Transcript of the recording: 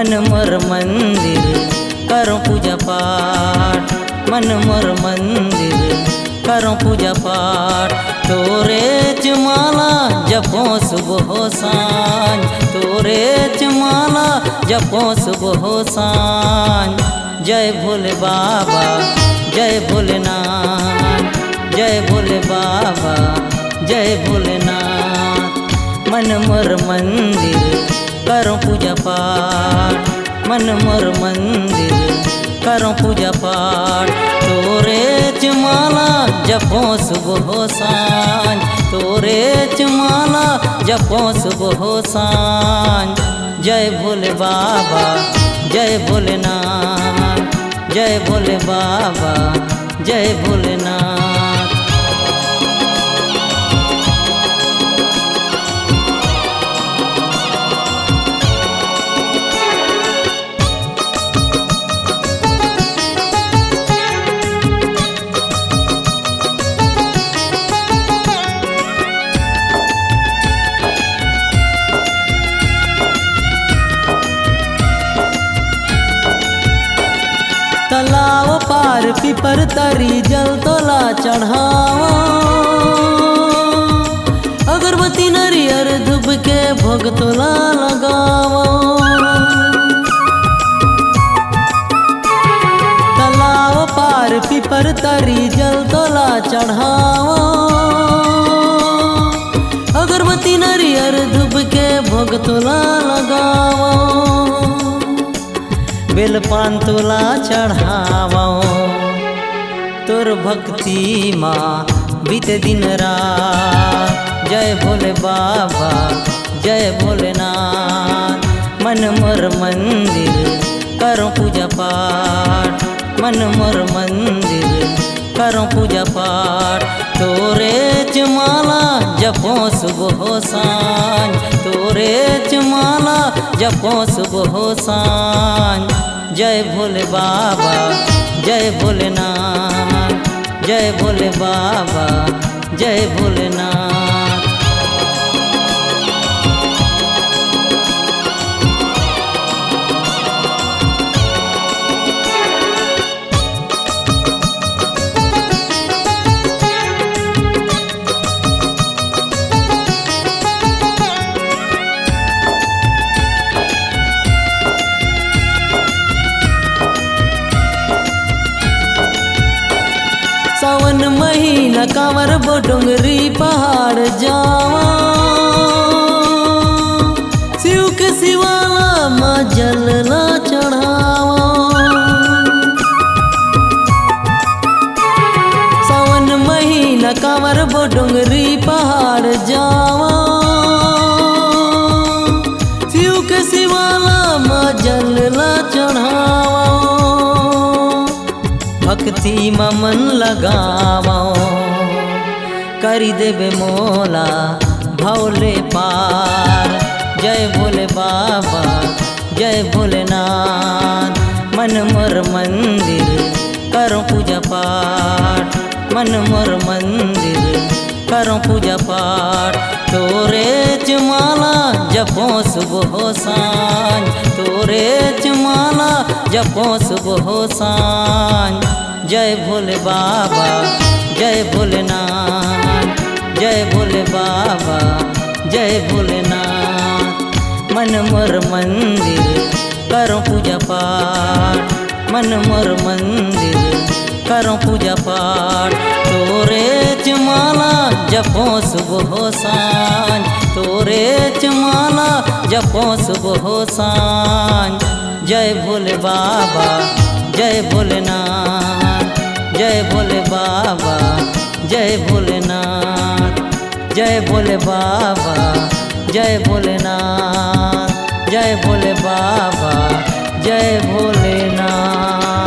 मन मोर मंदिर करो पूजा पाठ, मन मोर मंदिर करो पूजा पाठ। तोरे च माला जपो सुबह सांझ, तोरे च माला जपो सुबह सांझ। जय भोले बाबा जय भोलेनाथ, जय भोले बाबा जय भोलेनाथ। मन मोर मंदिर करो पूजा पाठ, मन मोर मंदिर करो पूजा पाठ। तोरे च माला जपो सुबह सांझ, तोरे च माला जपो सुबह सांझ। जय भोले बाबा जय भोलेनाथ, जय भोले बाबा जय भोलेनाथ। तालाब पार पीपर तरी जल तोला चढ़ावा, अगरबत्ती नरियर धूप के भोग तोला लगावा। तालाब पार पीपर तरी जल तोला चढ़ावा, अगरबत्ती नरियर धूप के भोग तोला लगावा। बेल पान तोला चढ़ावो, तोर भक्ति माँ बीते दिन रात। जय भोले बाबा जय भोलेनाथ। मन मोर मंदिर करो पूजा पाठ, मन मोर मंदिर करो पूजा पाठ। तोरे च माला जपो सुबह सांझ, तोरे च माला जपो सुबह सांझ। जय भोले बाबा जय भोलेनाथ, जय भोले बाबा जय भोलेनाथ। सावन महीना कांवर बो डोंगरी पहाड़ जावा, शिव के शिवाला माँ जलला चढ़ावा। सावन महीना कांवर बो डोंगरी पहाड़ जावा, शिव के शिवाला माँ जलला चढ़ावा। भक्ति में मन लगावो, करी देवे मोला भौले पार। जय भोले बाबा जय भोलेनाथ। मन मोर मंदिर करो पूजा पाठ, मन मोर मंदिर करो पूजा पाठ। तोरे च माला जपो सुबह सांझ, तोरे च माला जपो सुबह सांझ। जय भोले बाबा जय भोलेनाथ, जय भोले बाबा जय भोलेनाथ। मन मोर मंदिर करो पूजा पाठ, मन मोर मंदिर करो पूजा पाठ। तोरे च माला जपो सुबह सांझ, तोरे च माला जपो सुबह सांझ। जय भोले बाबा जय भोलेनाथ, जय भोले बाबा जय भोलेनाथ। जय भोले बाबा जय भोलेनाथ, जय भोले बाबा जय भोलेनाथ।